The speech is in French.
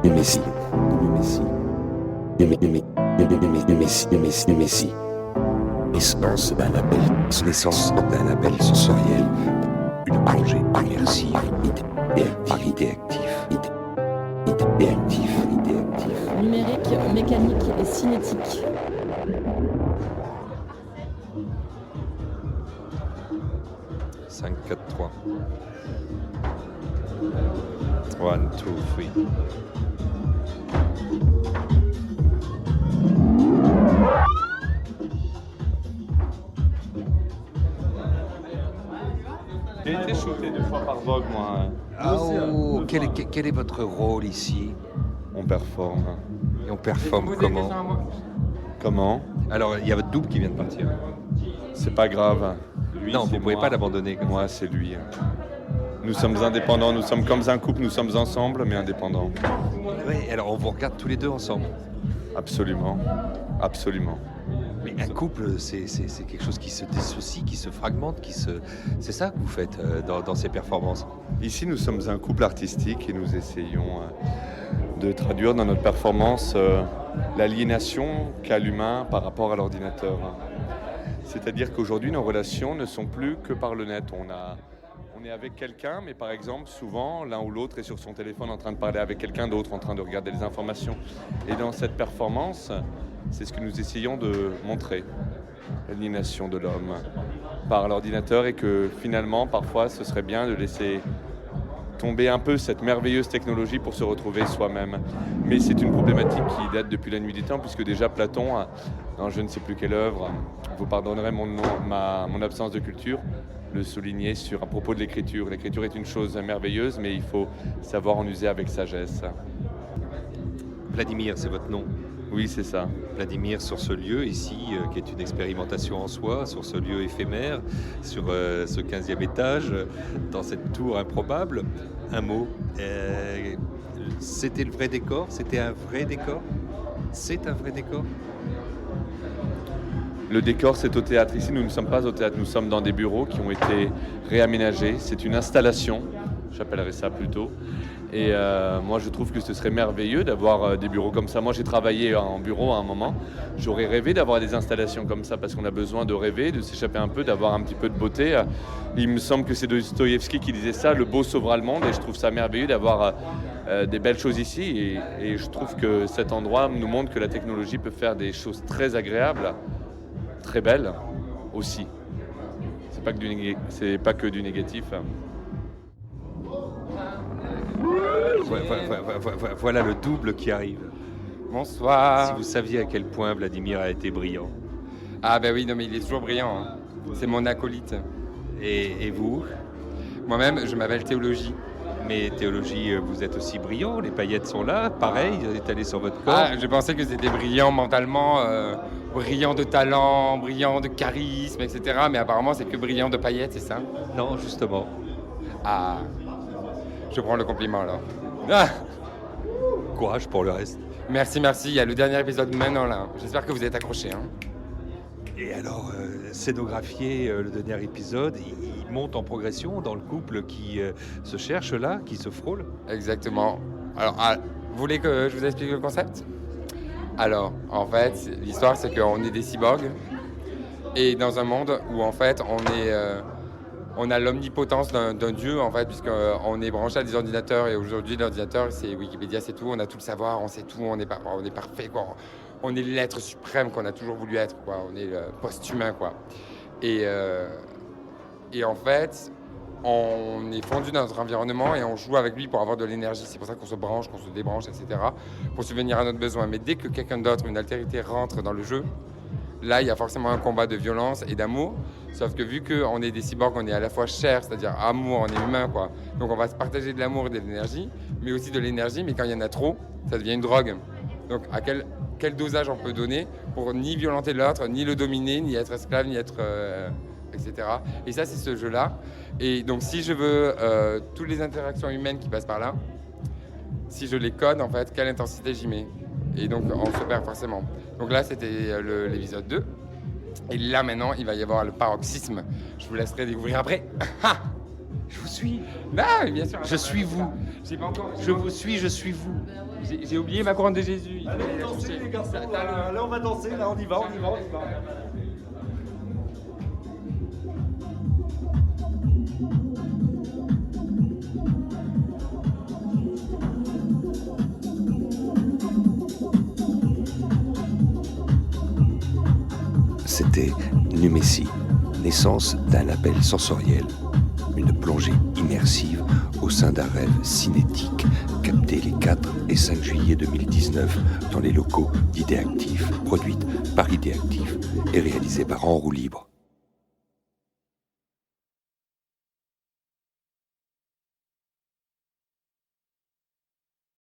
Messi. Messi. Essence d'un label. L'essence d'un label sensoriel. Une plongée immersive. Idée active. Numérique, mécanique et cinétique. Cinq, 4, 3. 1, 2, 3. J'ai été shooté 2 fois par Vogue, moi. Quel est votre rôle ici? On performe. Et on performe comment? Comment? Alors, il y a votre double qui vient de partir. C'est pas grave. Lui, Non, vous c'est ne pouvez moi. pas l'abandonner comme Moi, c'est lui. Nous sommes indépendants, nous sommes comme un couple, nous sommes ensemble, mais indépendants. Oui, alors on vous regarde tous les deux ensemble. Absolument. Absolument. Mais un couple, c'est quelque chose qui se dissocie, qui se fragmente, c'est ça que vous faites dans ces performances. Ici, nous sommes un couple artistique et nous essayons de traduire dans notre performance l'aliénation qu'a l'humain par rapport à l'ordinateur. C'est-à-dire qu'aujourd'hui, nos relations ne sont plus que par le net. On est avec quelqu'un, mais par exemple, souvent, l'un ou l'autre est sur son téléphone en train de parler avec quelqu'un d'autre, en train de regarder les informations. Et dans cette performance, c'est ce que nous essayons de montrer, l'aliénation de l'homme par l'ordinateur, et que finalement, parfois, ce serait bien de laisser tomber un peu cette merveilleuse technologie pour se retrouver soi-même. Mais c'est une problématique qui date depuis la nuit des temps, puisque déjà Platon, dans je ne sais plus quelle œuvre, vous pardonnerez mon absence de culture, le soulignait à propos de l'écriture. L'écriture est une chose merveilleuse, mais il faut savoir en user avec sagesse. Vladimir, c'est votre nom. Oui, c'est ça. Vladimir, sur ce lieu ici, qui est une expérimentation en soi, sur ce lieu éphémère, sur ce 15e étage, dans cette tour improbable, un mot. C'était le vrai décor? C'était un vrai décor? C'est un vrai décor? Le décor, c'est au théâtre. Ici, nous ne sommes pas au théâtre, nous sommes dans des bureaux qui ont été réaménagés. C'est une installation, j'appellerais ça plutôt. Et moi, je trouve que ce serait merveilleux d'avoir des bureaux comme ça. Moi, j'ai travaillé en bureau à un moment. J'aurais rêvé d'avoir des installations comme ça parce qu'on a besoin de rêver, de s'échapper un peu, d'avoir un petit peu de beauté. Il me semble que c'est Dostoïevski qui disait ça, le beau sauvera le monde. Et je trouve ça merveilleux d'avoir des belles choses ici. Et je trouve que cet endroit nous montre que la technologie peut faire des choses très agréables, très belles aussi. C'est pas que du négatif. Voilà le double qui arrive. Bonsoir. Si vous saviez à quel point Vladimir a été brillant. Ah ben oui, non mais il est toujours brillant. Hein. C'est mon acolyte. Et vous? Moi-même, je m'appelle Théologie. Mais Théologie, vous êtes aussi brillant, les paillettes sont là, pareil, étalées sur votre corps. Ah, je pensais que c'était brillant mentalement, brillant de talent, brillant de charisme, etc. Mais apparemment, c'est que brillant de paillettes, c'est ça? Non, justement. Ah, je prends le compliment alors. Ah, Courage pour le reste. merci, il y a le dernier épisode maintenant là. J'espère que vous êtes accrochés. Hein. Et alors, scénographier le dernier épisode, il monte en progression dans le couple qui se cherche là, qui se frôle. Exactement. Alors, vous voulez que je vous explique le concept? Alors, en fait, l'histoire c'est qu'on est des cyborgs et dans un monde où en fait on a l'omnipotence d'un dieu en fait, puisqu'on est branché à des ordinateurs et aujourd'hui l'ordinateur c'est Wikipédia, c'est tout, on a tout le savoir, on sait tout, on est parfait quoi. On est l'être suprême qu'on a toujours voulu être quoi, on est le post-humain quoi. Et en fait, on est fondu dans notre environnement et on joue avec lui pour avoir de l'énergie. C'est pour ça qu'on se branche, qu'on se débranche, etc. pour subvenir à notre besoin. Mais dès que quelqu'un d'autre, une altérité rentre dans le jeu, là, il y a forcément un combat de violence et d'amour. Sauf que vu qu'on est des cyborgs, on est à la fois chair, c'est-à-dire amour, on est humain, quoi. Donc on va se partager de l'amour et de l'énergie, mais aussi de l'énergie. Mais quand il y en a trop, ça devient une drogue. Donc à quel dosage on peut donner pour ni violenter l'autre, ni le dominer, ni être esclave, ni être... etc. Et ça, c'est ce jeu-là. Et donc si je veux toutes les interactions humaines qui passent par là, si je les code, en fait, quelle intensité j'y mets. Et donc, on se perd forcément. Donc là, c'était l'épisode 2. Et là, maintenant, il va y avoir le paroxysme. Je vous laisserai découvrir après. Je vous suis. Non, mais bien sûr. Je suis vous. J'ai pas encore. Je vous suis, je suis vous. J'ai oublié ma couronne de Jésus. Allez, dansez les garçons, là on va danser, là on y va. C'était Numessie, naissance d'un appel sensoriel, une plongée immersive au sein d'un rêve cinétique capté les 4 et 5 juillet 2019 dans les locaux d'Idéactif, produite par Idéactif et réalisée par En Roue Libre.